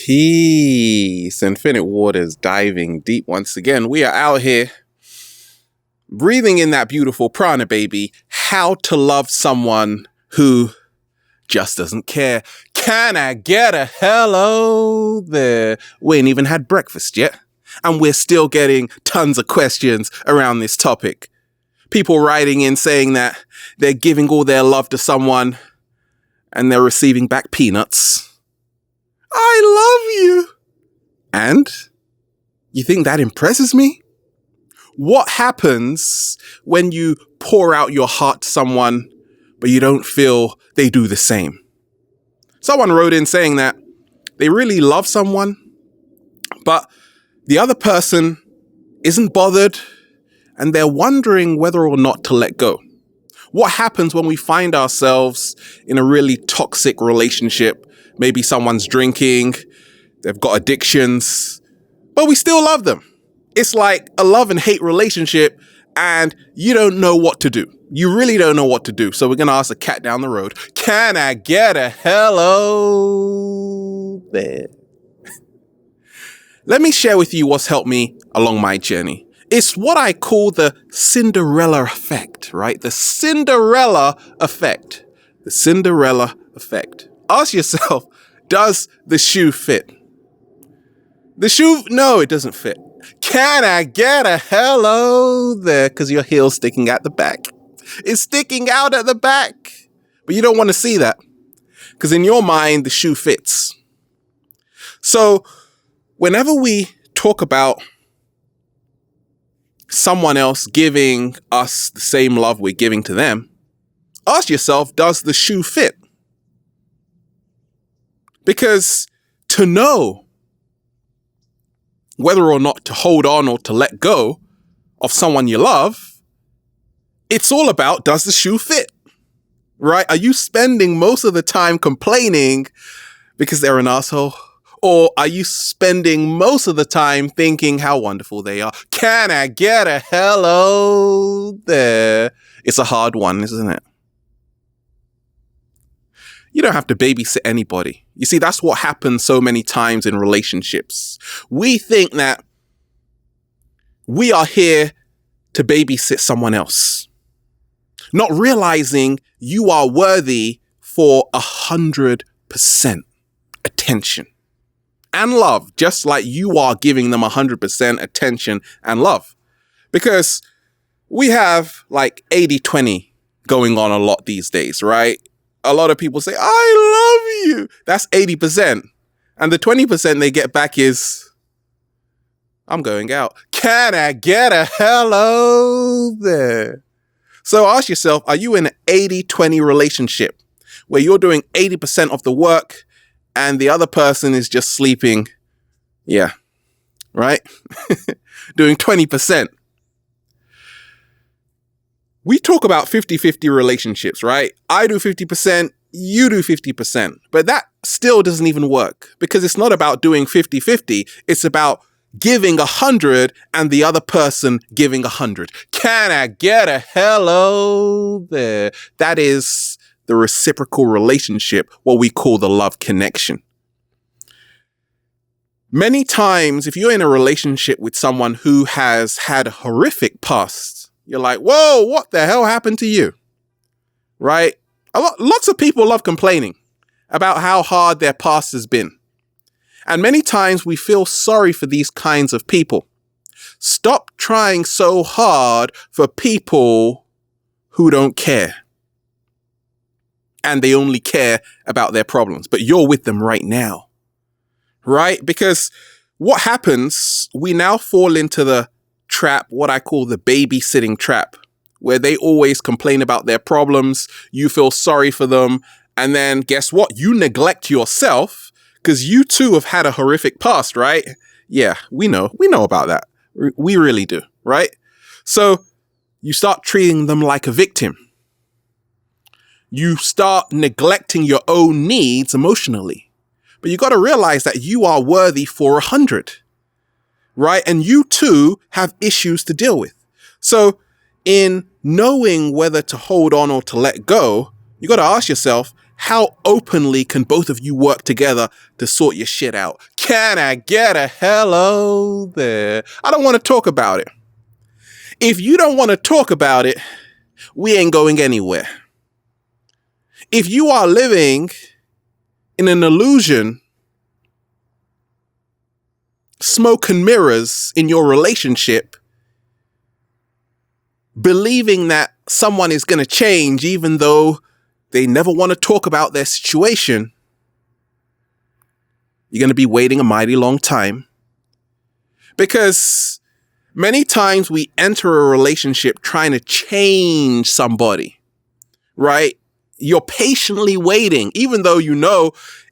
Peace. Infinite waters diving deep once again. We are out here breathing in that beautiful prana, baby. How to love someone who just doesn't care. Can I get a hello there? We ain't even had breakfast yet, and we're still getting tons of questions around this topic. People writing in saying that they're giving all their love to someone and they're receiving back peanuts. I love you. And? You think that impresses me? What happens when you pour out your heart to someone, but you don't feel they do the same? Someone wrote in saying that they really love someone, but the other person isn't bothered, and they're wondering whether or not to let go. What happens when we find ourselves in a really toxic relationship? Maybe someone's drinking, they've got addictions, but we still love them. It's like a love and hate relationship, and you don't know what to do. You really don't know what to do. So we're going to ask the cat down the road, can I get a hello there? Let me share with you what's helped me along my journey. It's what I call the Cinderella effect, right? The Cinderella effect. The Cinderella effect. Ask yourself, does the shoe fit? No, it doesn't fit. Can I get a hello there? Because your heel's sticking out the back. It's sticking out at the back. But you don't want to see that. Because in your mind, the shoe fits. So whenever we talk about someone else giving us the same love we're giving to them, ask yourself, does the shoe fit? Because to know whether or not to hold on or to let go of someone you love, it's all about, does the shoe fit? Right? Are you spending most of the time complaining because they're an asshole? Or are you spending most of the time thinking how wonderful they are? Can I get a hello there? It's a hard one, isn't it? You don't have to babysit anybody. You see, that's what happens so many times in relationships. We think that we are here to babysit someone else, not realizing you are worthy for 100% attention and love, just like you are giving them 100% attention and love. Because we have like 80-20 going on a lot these days, right? A lot of people say, I love you. That's 80%. And the 20% they get back is, I'm going out. Can I get a hello there? So ask yourself, are you in an 80-20 relationship where you're doing 80% of the work and the other person is just sleeping? Yeah, right? Doing 20%. We talk about 50-50 relationships, right? I do 50%, you do 50%. But that still doesn't even work because it's not about doing 50-50. It's about giving 100 and the other person giving 100. Can I get a hello there? That is the reciprocal relationship, what we call the love connection. Many times, if you're in a relationship with someone who has had a horrific past, you're like, whoa, what the hell happened to you? Right? Lots of people love complaining about how hard their past has been. And many times we feel sorry for these kinds of people. Stop trying so hard for people who don't care. And they only care about their problems. But you're with them right now. Right? Because what happens, we now fall into the trap, what I call the babysitting trap, where they always complain about their problems, you feel sorry for them, and then guess what? You neglect yourself because you too have had a horrific past, right? Yeah, we know about that. We really do, right? So you start treating them like a victim. You start neglecting your own needs emotionally. But you got to realize that you are worthy for 100. Right? And you too have issues to deal with. So in knowing whether to hold on or to let go, you got to ask yourself, How openly can both of you work together to sort your shit out? Can I get a hello there? I don't want to talk about it. If you don't want to talk about it, we ain't going anywhere. If you are living in an illusion, smoke and mirrors in your relationship, believing that someone is going to change even though they never want to talk about their situation, you're going to be waiting a mighty long time. Because many times we enter a relationship trying to change somebody, right? You're patiently waiting, even though you know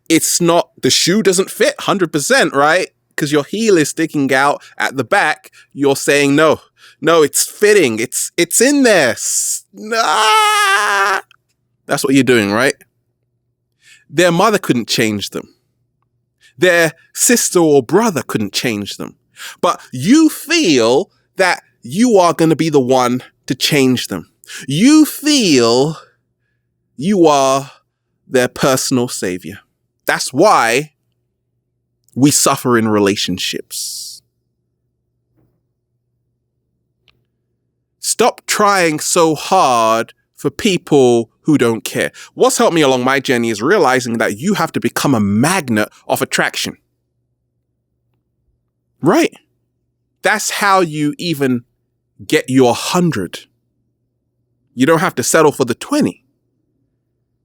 it's not, the shoe doesn't fit 100%, right? Because your heel is sticking out at the back. You're saying, no, it's fitting. It's in there. Nah. That's what you're doing, right? Their mother couldn't change them. Their sister or brother couldn't change them. But you feel that you are going to be the one to change them. You feel you are their personal savior. That's why we suffer in relationships. Stop trying so hard for people who don't care. What's helped me along my journey is realizing that you have to become a magnet of attraction. Right? That's how you even get your 100. You don't have to settle for the 20.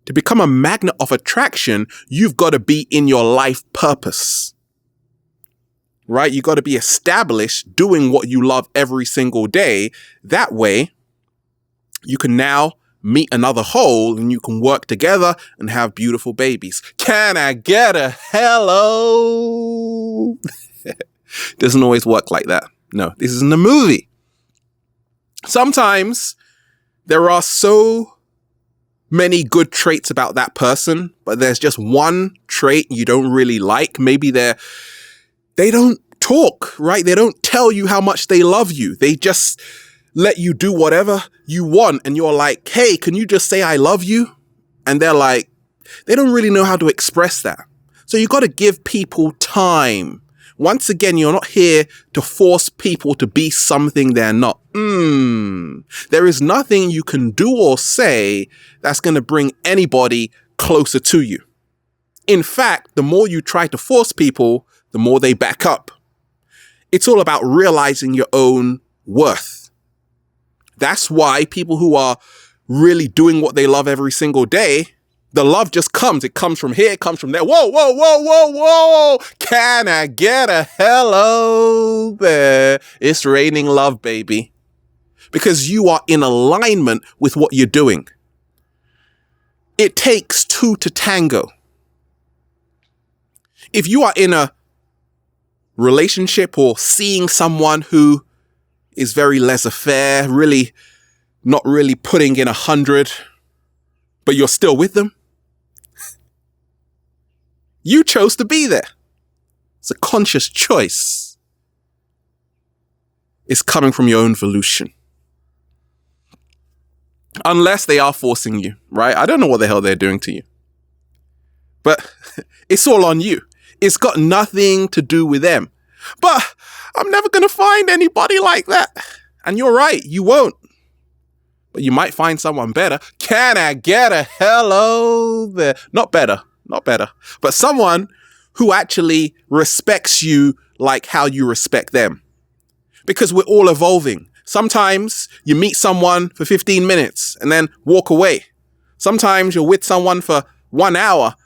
To become a magnet of attraction, you've got to be in your life purpose. Right? You got to be established doing what you love every single day. That way, you can now meet another whole and you can work together and have beautiful babies. Can I get a hello? Doesn't always work like that. No, this isn't a movie. Sometimes there are so many good traits about that person, but there's just one trait you don't really like. Maybe they don't talk, right? They don't tell you how much they love you. They just let you do whatever you want. And you're like, hey, can you just say I love you? And they're like, they don't really know how to express that. So you got to give people time. Once again, you're not here to force people to be something they're not. There is nothing you can do or say that's going to bring anybody closer to you. In fact, the more you try to force people, the more they back up. It's all about realizing your own worth. That's why people who are really doing what they love every single day, the love just comes. It comes from here, it comes from there. Whoa, whoa, whoa, whoa, whoa. Can I get a hello there? It's raining love, baby. Because you are in alignment with what you're doing. It takes two to tango. If you are in a relationship or seeing someone who is very laissez-faire, really not really putting in 100, but you're still with them, you chose to be there. It's a conscious choice. It's coming from your own volition. Unless they are forcing you, right? I don't know what the hell they're doing to you. But it's all on you. It's got nothing to do with them. But I'm never going to find anybody like that. And you're right, you won't. But you might find someone better. Can I get a hello there? Not better. But someone who actually respects you like how you respect them. Because we're all evolving. Sometimes you meet someone for 15 minutes and then walk away. Sometimes you're with someone for 1 hour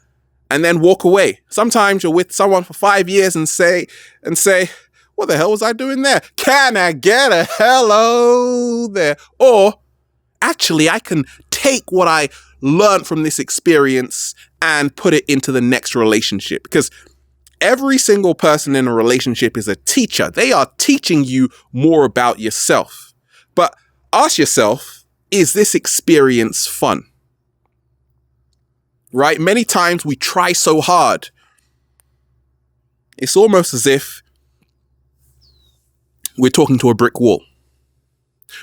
and then walk away. Sometimes you're with someone for 5 years and say, what the hell was I doing there? Can I get a hello there? Or actually, I can take what I learned from this experience and put it into the next relationship. Because every single person in a relationship is a teacher. They are teaching you more about yourself. But ask yourself, is this experience fun? Right? Many times we try so hard. It's almost as if we're talking to a brick wall.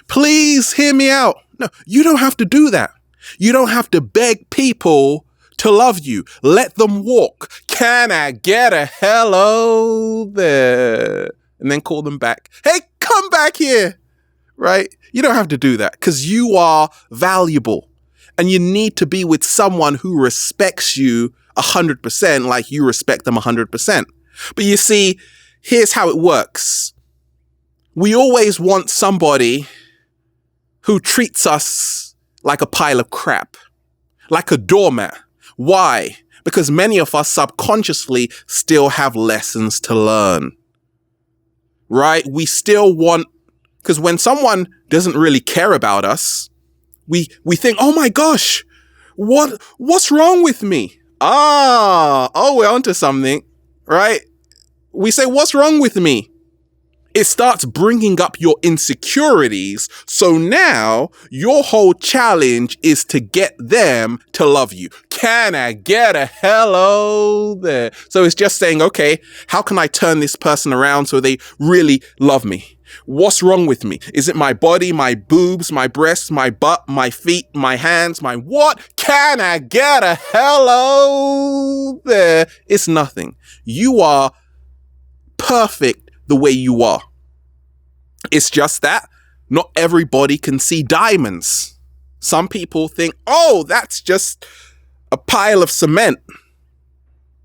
Please hear me out. No, you don't have to do that. You don't have to beg people to love you. Let them walk. Can I get a hello there? And then call them back. Hey, come back here. Right? You don't have to do that because you are valuable and you need to be with someone who respects you 100% like you respect them 100%. But you see, here's how it works. We always want somebody who treats us like a pile of crap, like a doormat. Why? Because many of us subconsciously still have lessons to learn. Right? We still want, because when someone doesn't really care about us, we think, oh my gosh, what's wrong with me? We're onto something, right? We say, what's wrong with me? It starts bringing up your insecurities. So now your whole challenge is to get them to love you. Can I get a hello there? So it's just saying, okay, how can I turn this person around so they really love me? What's wrong with me? Is it my body, my boobs, my breasts, my butt, my feet, my hands, my what? Can I get a hello there? It's nothing. You are perfect the way you are. It's just that not everybody can see diamonds. Some people think, oh, that's just a pile of cement.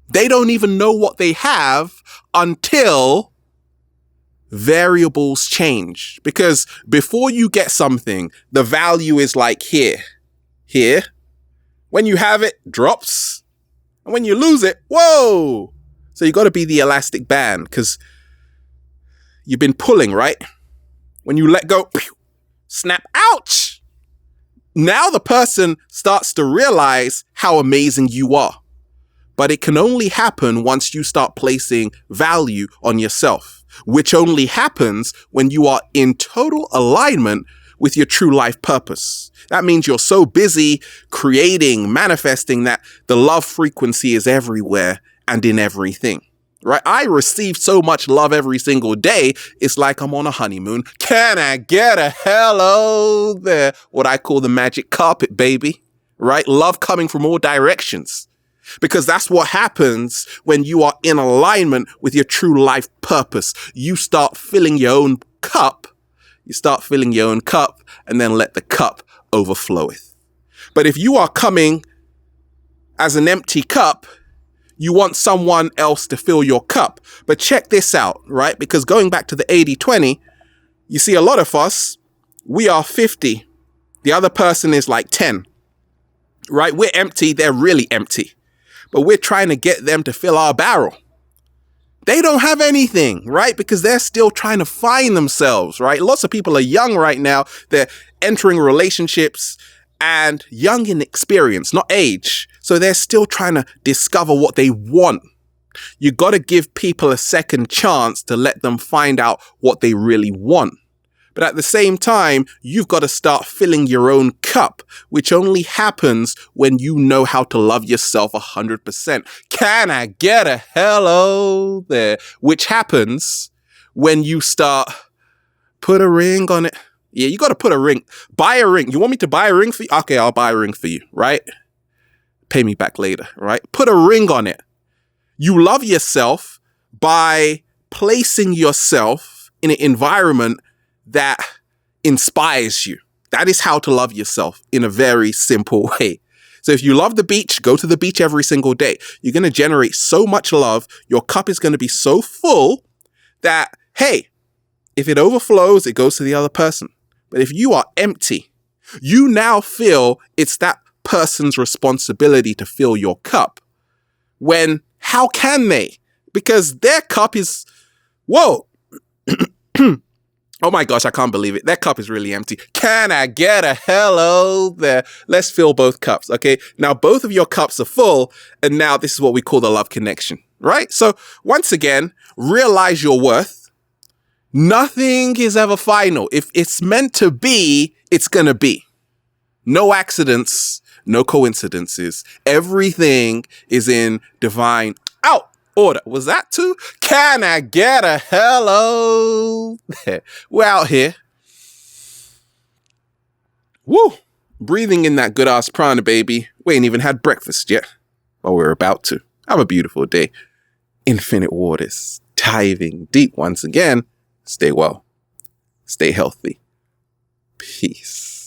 They don't even know what they have until variables change. Because before you get something, the value is like here. When you have it, drops. And when you lose it, whoa! So you got to be the elastic band because you've been pulling, right? When you let go, snap, ouch! Now the person starts to realize how amazing you are. But it can only happen once you start placing value on yourself, which only happens when you are in total alignment with your true life purpose. That means you're so busy creating, manifesting that the love frequency is everywhere and in everything. Right? I receive so much love every single day. It's like I'm on a honeymoon. Can I get a hello there? What I call the magic carpet, baby. Right? Love coming from all directions. Because that's what happens when you are in alignment with your true life purpose. You start filling your own cup. And then let the cup overfloweth. But if you are coming as an empty cup, you want someone else to fill your cup. But check this out, right? Because going back to the 80-20, you see a lot of us, we are 50. The other person is like 10, right? We're empty. They're really empty. But we're trying to get them to fill our barrel. They don't have anything, right? Because they're still trying to find themselves, right? Lots of people are young right now. They're entering relationships and young in experience, not age. So they're still trying to discover what they want. You got to give people a second chance to let them find out what they really want. But at the same time, you've got to start filling your own cup, which only happens when you know how to love yourself 100%. Can I get a hello there? Which happens when you start, put a ring on it. Yeah, you got to put a ring. Buy a ring. You want me to buy a ring for you? Okay, I'll buy a ring for you, right? Pay me back later, right? Put a ring on it. You love yourself by placing yourself in an environment that inspires you. That is how to love yourself in a very simple way. So if you love the beach, go to the beach every single day. You're going to generate so much love. Your cup is going to be so full that, hey, if it overflows, it goes to the other person. But if you are empty, you now feel it's that person's responsibility to fill your cup. When, how can they? Because their cup is, whoa. Oh my gosh, I can't believe it. That cup is really empty. Can I get a hello there? Let's fill both cups, okay? Now, both of your cups are full, and now this is what we call the love connection, right? So, once again, realize your worth. Nothing is ever final. If it's meant to be, it's gonna be. No accidents, no coincidences. Everything is in divine order. Was that too? Can I get a hello? We're out here. Woo! Breathing in that good ass prana, baby. We ain't even had breakfast yet. Well, we're about to. Have a beautiful day. Infinite waters, diving deep once again. Stay well. Stay healthy. Peace.